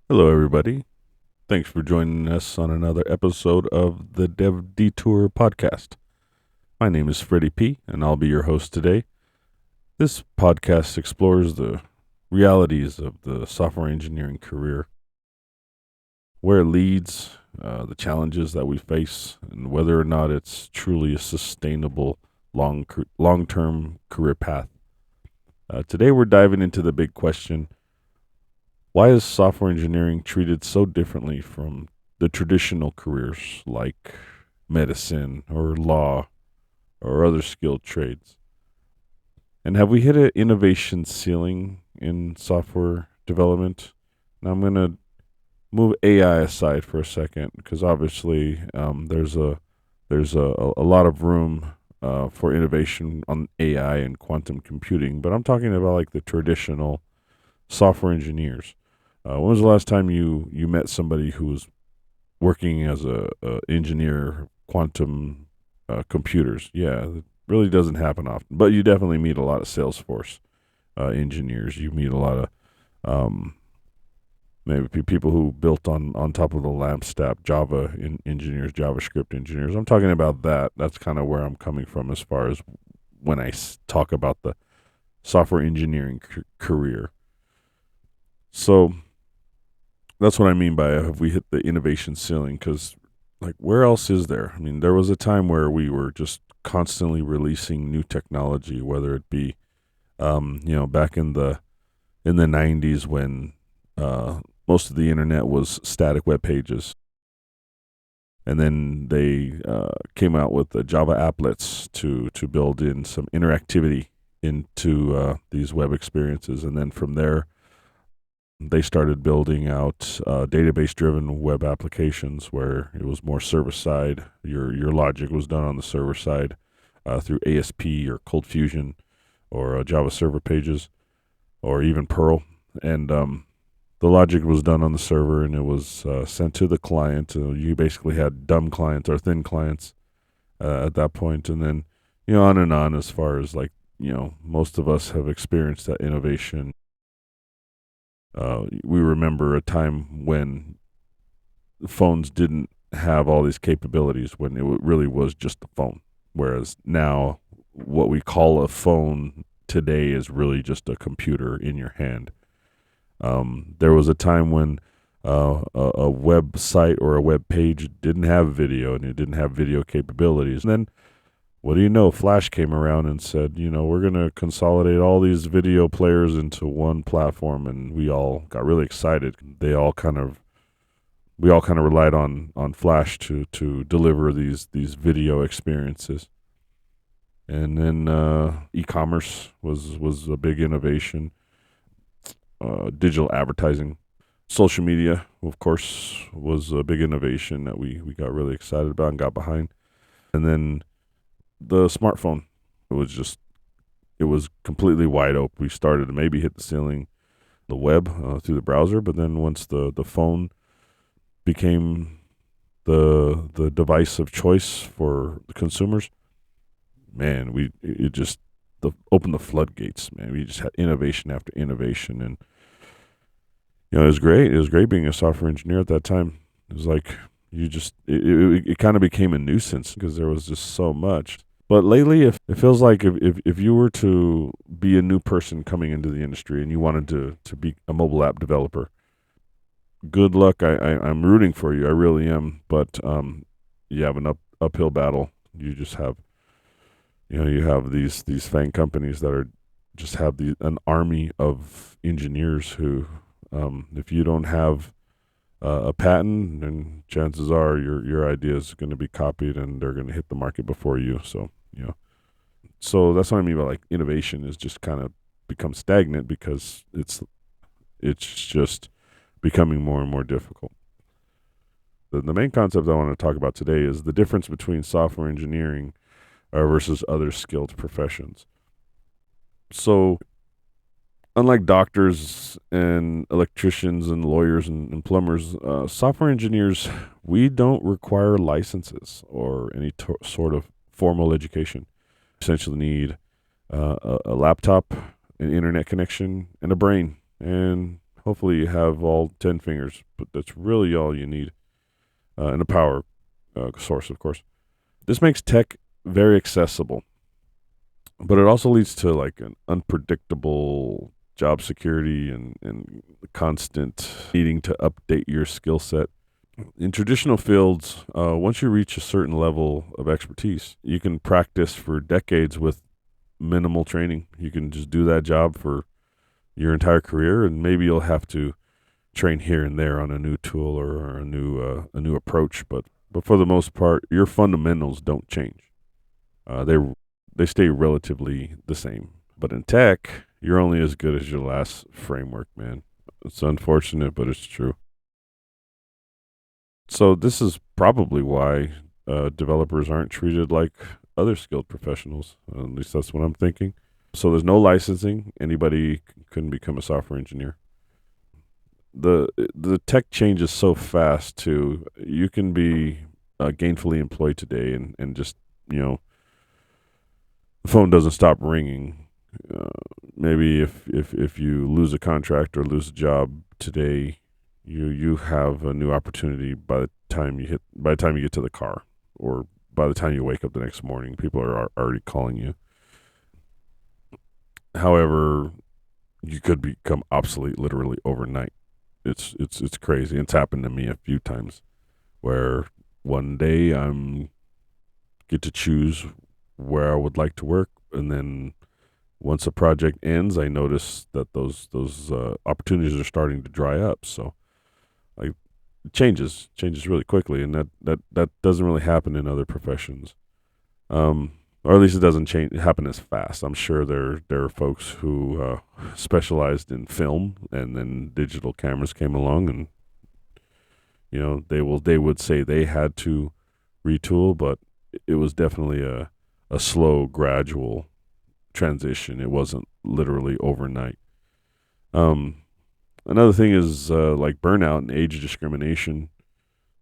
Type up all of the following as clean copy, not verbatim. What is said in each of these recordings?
Hello, everybody. Thanks for joining us on another episode of the Dev Detour podcast. My name is Freddy P, and I'll be your host today. This podcast explores the realities of the software engineering career, where it leads, the challenges that we face, and whether or not it's truly a sustainable long term career path. Today, we're diving into the big question: why is software engineering treated so differently from the traditional careers like medicine or law or other skilled trades? And have we hit an innovation ceiling in software development? Now I'm going to move AI aside for a second because obviously there's a lot of room for innovation on AI and quantum computing, but I'm talking about like the traditional software engineers. When was the last time you met somebody who was working as a engineer quantum computers? Yeah, it really doesn't happen often, but you definitely meet a lot of Salesforce engineers. You meet a lot of um, maybe people who built on top of the LAMP stack, engineers, JavaScript engineers. I'm talking about that. That's kind of where I'm coming from as far as when talk about the software engineering career. So that's what I mean by have we hit the innovation ceiling? Because like where else is there? I mean, there was a time where we were just constantly releasing new technology, whether it be back in the '90s when most of the internet was static web pages, and then they came out with the Java applets to build in some interactivity into these web experiences, and then from there they started building out database driven web applications where it was more server side. Your logic was done on the server side through ASP or Cold Fusion or Java Server Pages or even Perl. And the logic was done on the server and it was sent to the client. You basically had dumb clients or thin clients at that point. And then, on and on as far as like, most of us have experienced that innovation. We remember a time when phones didn't have all these capabilities, when it really was just a phone. Whereas now, what we call a phone today is really just a computer in your hand. There was a time when a website or a web page didn't have video and it didn't have video capabilities. And then what do you know? Flash came around and said, we're going to consolidate all these video players into one platform, and we all got really excited. We all kind of relied on Flash to deliver these video experiences. And then e-commerce was a big innovation. Digital advertising, social media, of course, was a big innovation that we got really excited about and got behind. And then the smartphone. It was completely wide open. We started to maybe hit the ceiling, the web through the browser, but then once the phone became the device of choice for the consumers, man, we it just opened the floodgates. Man, we just had innovation after innovation, and it was great. It was great being a software engineer at that time. It was like it kind of became a nuisance because there was just so much. But lately, if it feels like if you were to be a new person coming into the industry and you wanted to be a mobile app developer, good luck. I'm rooting for you. I really am. But you have an uphill battle. You just have you have these FANG companies that are just have an army of engineers who, if you don't have a patent, then chances are your idea is going to be copied and they're going to hit the market before you. So so that's what I mean by like innovation is just kind of become stagnant because it's just becoming more and more difficult. The main concept I want to talk about today is the difference between software engineering versus other skilled professions. So unlike doctors and electricians and lawyers and plumbers, software engineers, we don't require licenses or any sort of formal education. Essentially need a laptop, an internet connection, and a brain, and Hopefully you have all 10 fingers, but that's really all you need. And a power source, of course. This makes tech very accessible, but it also leads to like an unpredictable job security and constant needing to update your skill set. In traditional fields, once you reach a certain level of expertise, you can practice for decades with minimal training. You can just do that job for your entire career, and maybe you'll have to train here and there on a new tool or a new approach. But for the most part, your fundamentals don't change. They stay relatively the same. But in tech, you're only as good as your last framework, man. It's unfortunate, but it's true. So this is probably why developers aren't treated like other skilled professionals. At least that's what I'm thinking. So there's no licensing. Anybody couldn't become a software engineer. The tech changes so fast too. You can be gainfully employed today and just the phone doesn't stop ringing. Uh, Maybe if you lose a contract or lose a job today, you have a new opportunity by the time you get to the car, or by the time you wake up the next morning. People are already calling you. However, you could become obsolete literally overnight. It's crazy. It's happened to me a few times where one day I'm get to choose where I would like to work, and then once a project ends, I notice that those opportunities are starting to dry up. So like it changes really quickly, and that doesn't really happen in other professions. Or at least it doesn't happen as fast. I'm sure there are folks who specialized in film, and then digital cameras came along, and they would say they had to retool, but it was definitely a slow, gradual transition. It wasn't literally overnight. Um, Another thing is like burnout and age discrimination.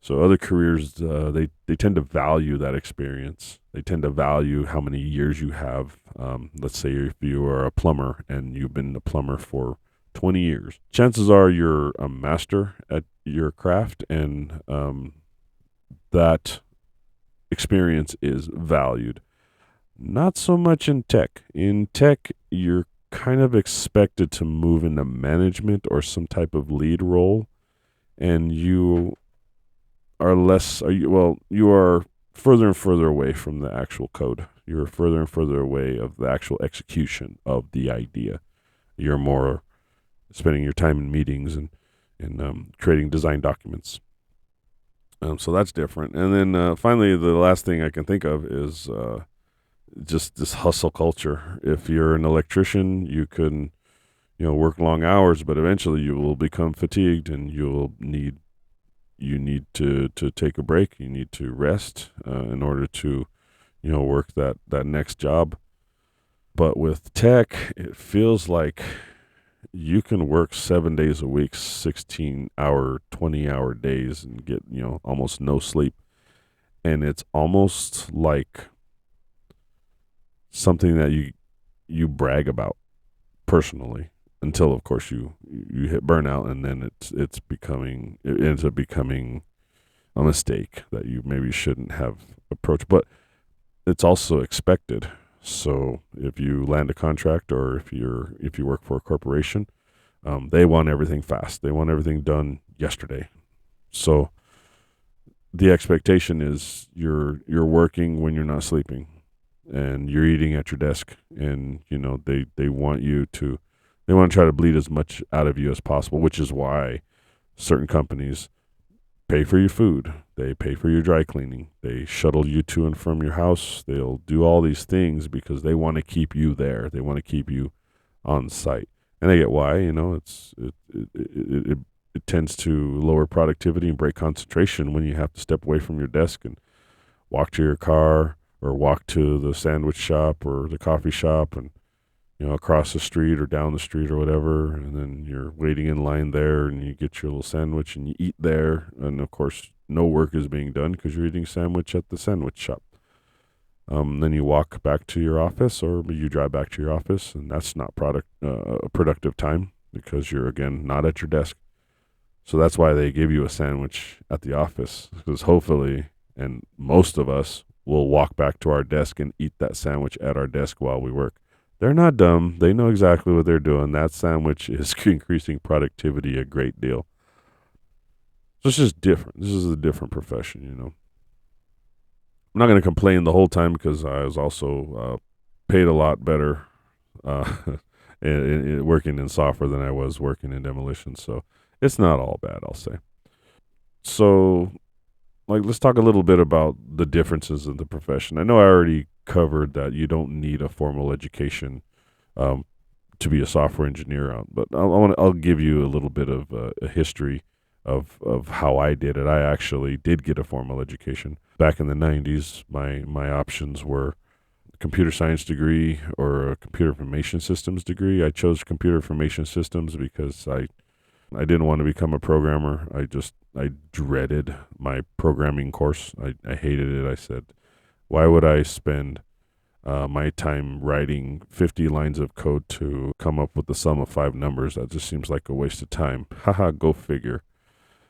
So other careers, they tend to value that experience. They tend to value how many years you have. Let's say if you are a plumber and you've been a plumber for 20 years, chances are you're a master at your craft, and that experience is valued. Not so much in tech. In tech, you're kind of expected to move into management or some type of lead role, and you are further and further away from the actual code. You're further and further away of the actual execution of the idea. You're more spending your time in meetings and creating design documents. So that's different. And then finally, the last thing I can think of is just this hustle culture. If you're an electrician, you can work long hours, but eventually you will become fatigued, and you need to take a break. You need to rest in order to work that next job. But with tech, it feels like you can work 7 days a week, 16-hour, 20-hour days, and get almost no sleep. And it's almost like something that you brag about personally, until of course you hit burnout, and then it ends up becoming a mistake that you maybe shouldn't have approached. But it's also expected. So if you land a contract, or if you work for a corporation, they want everything fast. They want everything done yesterday. So the expectation is you're working when you're not sleeping, and you're eating at your desk, and they want to try to bleed as much out of you as possible, which is why certain companies pay for your food, they pay for your dry cleaning, they shuttle you to and from your house, they'll do all these things because they want to keep you there, they want to keep you on site. And I get why. It tends to lower productivity and break concentration when you have to step away from your desk and walk to your car, or walk to the sandwich shop or the coffee shop, and across the street or down the street or whatever, and then you're waiting in line there, and you get your little sandwich and you eat there, and of course no work is being done because you're eating sandwich at the sandwich shop. Then you walk back to your office, or you drive back to your office, and that's not productive time. because you're, again, not at your desk. So that's why they give you a sandwich at the office, because hopefully, and most of us will walk back to our desk and eat that sandwich at our desk while we work. They're not dumb. They know exactly what they're doing. That sandwich is increasing productivity a great deal. So it's just different. This is a different profession, you know. I'm not going to complain the whole time because I was also paid a lot better uh, working in software than I was working in demolition. So it's not all bad, I'll say. So, like, let's talk a little bit about the differences in the profession. I know I already covered that you don't need a formal education um, to be a software engineer, but I'll give you a little bit of a history of how I did it. I actually did get a formal education back in the '90s. My options were a computer science degree or a computer information systems degree. I chose computer information systems because I didn't want to become a programmer. I dreaded my programming course. I hated it. I said, why would I spend my time writing 50 lines of code to come up with the sum of five numbers? That just seems like a waste of time. Haha, go figure.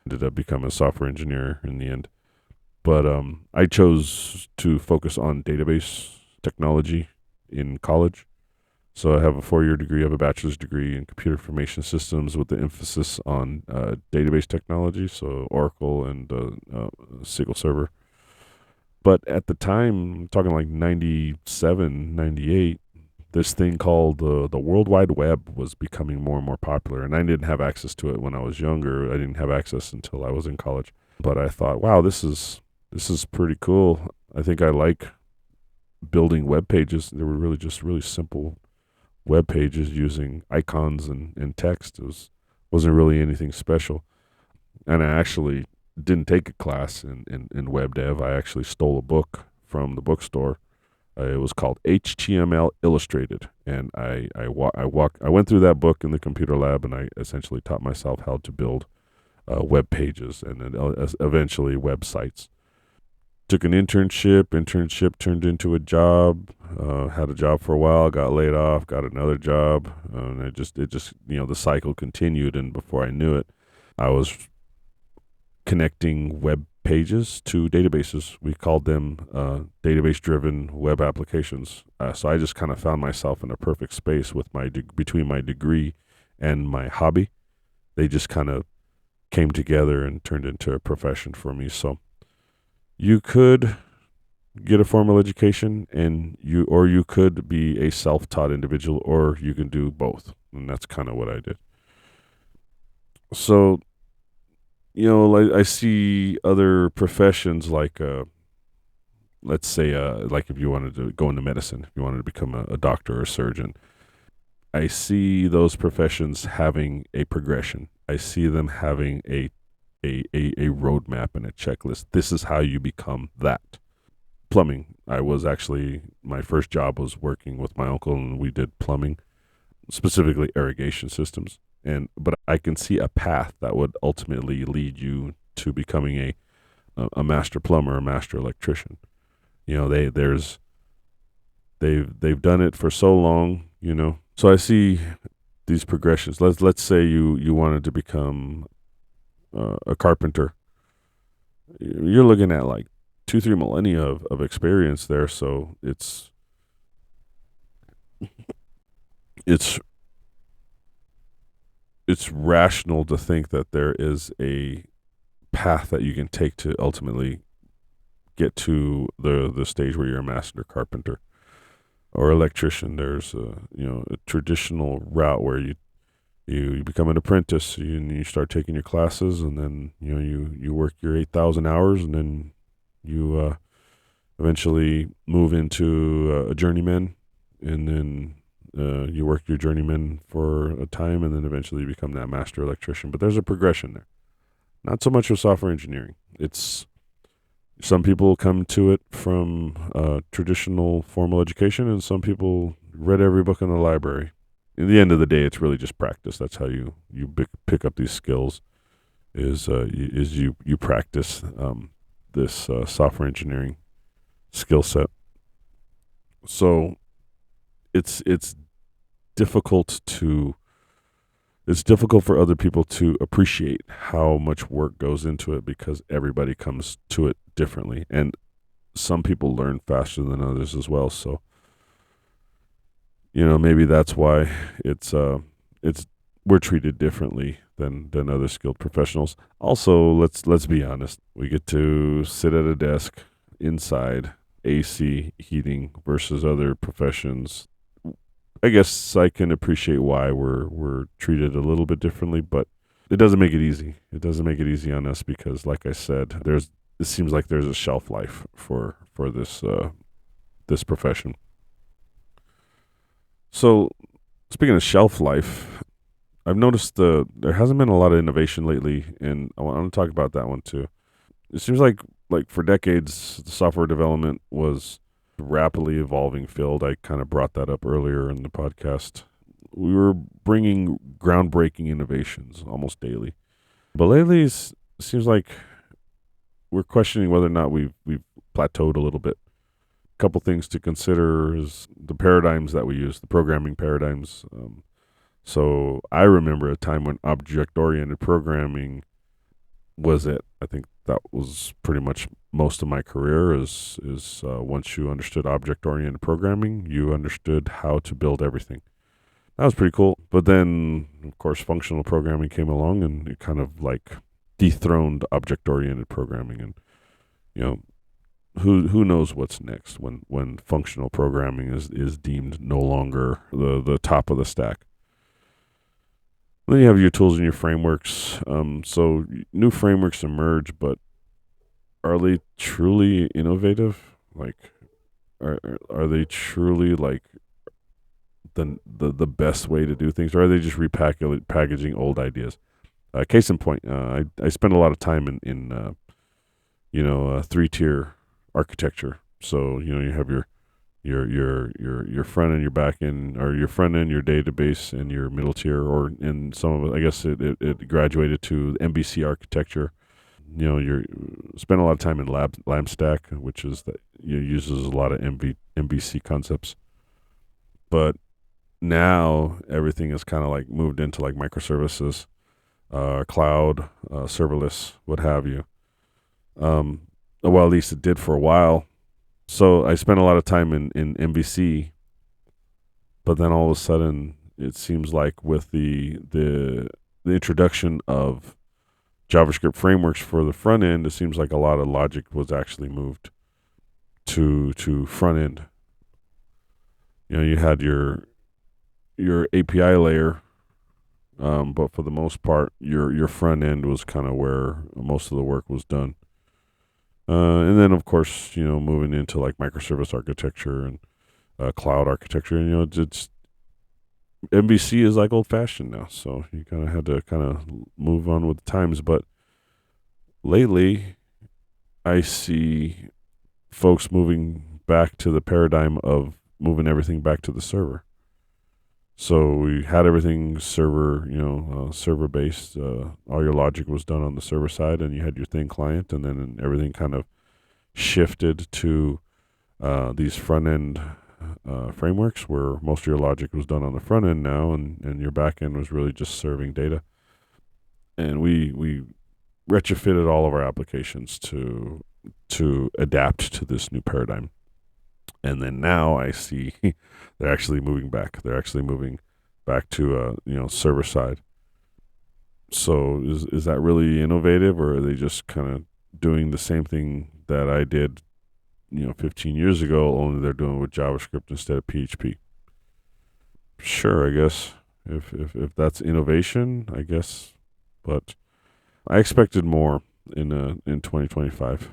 Ended up becoming a software engineer in the end. But I chose to focus on database technology in college. So I have a 4-year degree. I have a bachelor's degree in computer information systems with the emphasis on database technology, so Oracle and SQL Server. But at the time, I'm talking like 97, 98, this thing called the World Wide Web was becoming more and more popular. And I didn't have access to it when I was younger. I didn't have access until I was in college. But I thought, wow, this is pretty cool. I think I like building web pages. They were really just really simple web pages using icons and text. Wasn't really anything special. And I actually didn't take a class in web dev. I actually stole a book from the bookstore. It was called HTML Illustrated, and I went through that book in the computer lab, and I essentially taught myself how to build web pages and then eventually websites. Took an internship. Internship turned into a job. Had a job for a while. Got laid off. Got another job. And it just the cycle continued. And before I knew it, I was connecting web pages to databases. We called them database-driven web applications. So I just kind of found myself in a perfect space with between my degree and my hobby. They just kind of came together and turned into a profession for me. So you could get a formal education or you could be a self-taught individual, or you can do both. And that's kind of what I did. So, like I see other professions like let's say like if you wanted to go into medicine, if you wanted to become a doctor or a surgeon, I see those professions having a progression. I see them having a roadmap and a checklist. This is how you become that. Plumbing. My first job was working with my uncle, and we did plumbing, specifically irrigation systems. But I can see a path that would ultimately lead you to becoming a master plumber, a master electrician. They've done it for so long. So I see these progressions. Let's say you wanted to become a carpenter. You're looking at like 2-3 millennia of experience there. So it's rational to think that there is a path that you can take to ultimately get to the stage where you're a master carpenter or electrician. There's a traditional route where you become an apprentice, and you start taking your classes, and then you work your 8,000 hours, and then you eventually move into a journeyman, and then you work your journeyman for a time, and then eventually you become that master electrician. But there's a progression there. Not so much with software engineering. It's some people come to it from traditional formal education, and some people read every book in the library. In the end of the day, it's really just practice. That's how you pick up these skills. Is you practice this software engineering skill set. So it's difficult to it's difficult for other people to appreciate how much work goes into it because everybody comes to it differently, and some people learn faster than others as well. So maybe that's why it's we're treated differently than other skilled professionals. Also, let's be honest. We get to sit at a desk inside AC heating versus other professions. I guess I can appreciate why we're treated a little bit differently, but it doesn't make it easy. It doesn't make it easy on us because, like I said, it seems like there's a shelf life for this profession. So, speaking of shelf life, I've noticed there hasn't been a lot of innovation lately, and I want to talk about that one too. It seems like for decades, the software development was a rapidly evolving field. I kind of brought that up earlier in the podcast. We were bringing groundbreaking innovations almost daily, but lately it seems like we're questioning whether or not we've plateaued a little bit. A couple things to consider is the paradigms that we use, the programming paradigms. So I remember a time when object-oriented programming was it. I think that was pretty much most of my career. Is once you understood object-oriented programming, you understood how to build everything. That was pretty cool. But then, of course, functional programming came along, and it kind of like dethroned object-oriented programming. And you know, who knows what's next when functional programming is deemed no longer the top of the stack. Then you have your tools and your frameworks. So new frameworks emerge, but are they truly innovative? Like, are they truly like the best way to do things, or are they just repackaging old ideas? Case in point, I spend a lot of time in 3-tier architecture. So you have your front end, your back end, or your front end, your database, and your middle tier, or in some of it, I guess it graduated to MVC architecture. You spend a lot of time in lab stack, which is that uses a lot of MVC concepts. But now everything is kind of like moved into like microservices, cloud, serverless, what have you. Well, at least it did for a while. So I spent a lot of time in MVC, but then all of a sudden it seems like with the introduction of JavaScript frameworks for the front end, it seems like a lot of logic was actually moved to front end. You had your API layer, but for the most part, your front end was kind of where most of the work was done. And then, of course, moving into like microservice architecture and cloud architecture, it's MVC is like old fashioned now. So you kind of had to kind of move on with the times. But lately, I see folks moving back to the paradigm of moving everything back to the server. So we had everything server based. All your logic was done on the server side, and you had your thin client, and then everything kind of shifted to these front end frameworks where most of your logic was done on the front end now, and your back end was really just serving data. And we retrofitted all of our applications to adapt to this new paradigm. And then now I see they're actually moving back. They're actually moving back to server side. So is that really innovative, or are they just kind of doing the same thing that I did 15 years ago, only they're doing it with JavaScript instead of PHP? Sure, I guess if that's innovation, I guess, but I expected more in 2025.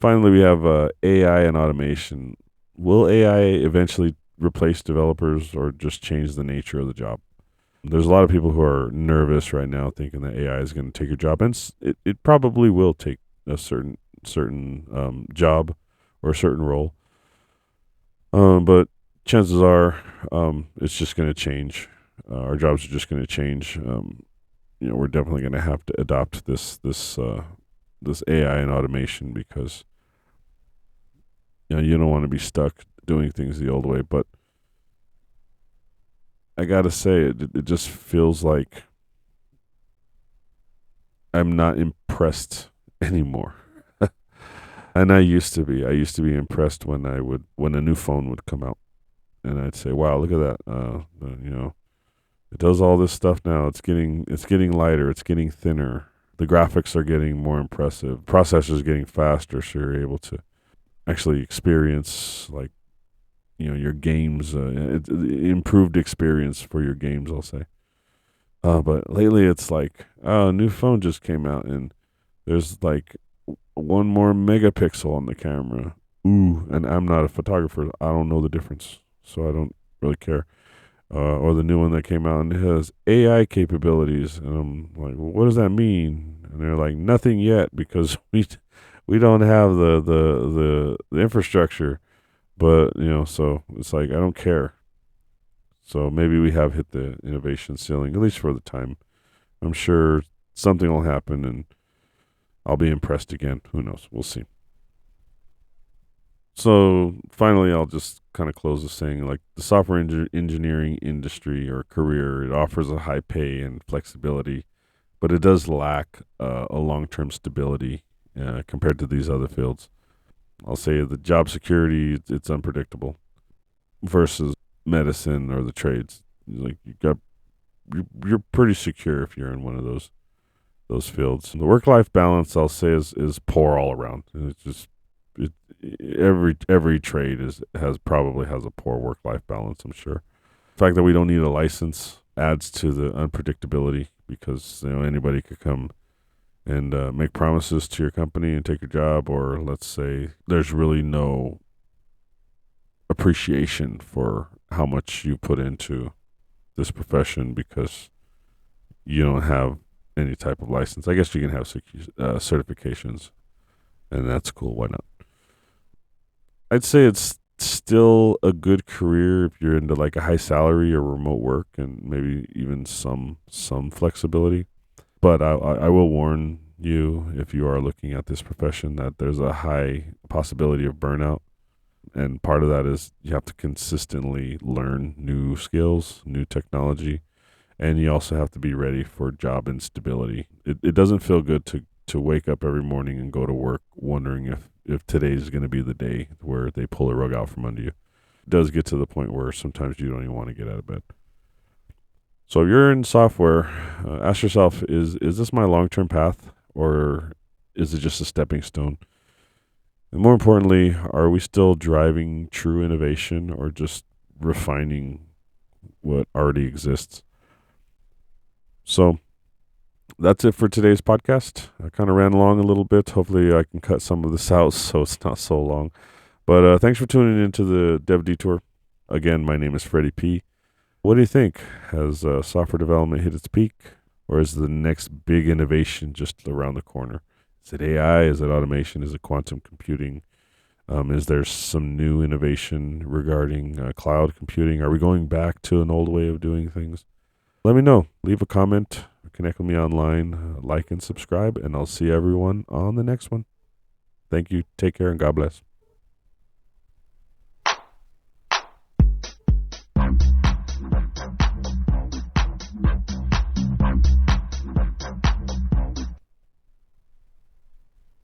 Finally, we have AI and automation. Will AI eventually replace developers or just change the nature of the job? There's a lot of people who are nervous right now, thinking that AI is going to take your job, and it probably will take a certain job or a certain role. But chances are, it's just going to change. Our jobs are just going to change. We're definitely going to have to adopt this AI and automation because you don't want to be stuck doing things the old way. But I gotta say, it just feels like I'm not impressed anymore. And I used to be. I used to be impressed when a new phone would come out, and I'd say, "Wow, look at that! It does all this stuff now. It's getting lighter. It's getting thinner. The graphics are getting more impressive. Processor's getting faster, so you're able to actually experience like your games. Improved experience for your games, I'll say. But lately it's like, oh, a new phone just came out and there's like one more megapixel on the camera. Ooh, and I'm not a photographer. I don't know the difference, so I don't really care. Or the new one that came out and it has AI capabilities, and I'm like, well, what does that mean? And they're like, nothing yet because we don't have the infrastructure. But so it's like I don't care. So maybe we have hit the innovation ceiling, at least for the time. I'm sure something will happen and I'll be impressed again. Who knows? We'll see. So finally, I'll just kind of close this saying like the software engineering industry or career, it offers a high pay and flexibility, but it does lack a long term stability compared to these other fields. I'll say the job security, it's unpredictable versus medicine or the trades. Like you're pretty secure if you're in one of those fields. The work life balance, I'll say, is poor all around. It's just it, every trade has probably has a poor work life balance. I'm sure. The fact that we don't need a license adds to the unpredictability because anybody could come and make promises to your company and take your job, or let's say there's really no appreciation for how much you put into this profession because you don't have any type of license. I guess you can have certifications, and that's cool. Why not? I'd say it's still a good career if you're into like a high salary or remote work, and maybe even some flexibility. But I will warn you if you are looking at this profession that there's a high possibility of burnout, and part of that is you have to consistently learn new skills, new technology, and you also have to be ready for job instability. It doesn't feel good to wake up every morning and go to work wondering if today's going to be the day where they pull the rug out from under you. It does get to the point where sometimes you don't even want to get out of bed. So if you're in software, ask yourself, is this my long-term path or is it just a stepping stone? And more importantly, are we still driving true innovation or just refining what already exists? So that's it for today's podcast. I kind of ran along a little bit. Hopefully, I can cut some of this out so it's not so long. But thanks for tuning into the Dev Detour. Again, my name is Freddy P. What do you think? Has software development hit its peak, or is the next big innovation just around the corner? Is it AI? Is it automation? Is it quantum computing? Is there some new innovation regarding cloud computing? Are we going back to an old way of doing things? Let me know. Leave a comment. Connect with me online. Like and subscribe. And I'll see everyone on the next one. Thank you. Take care and God bless.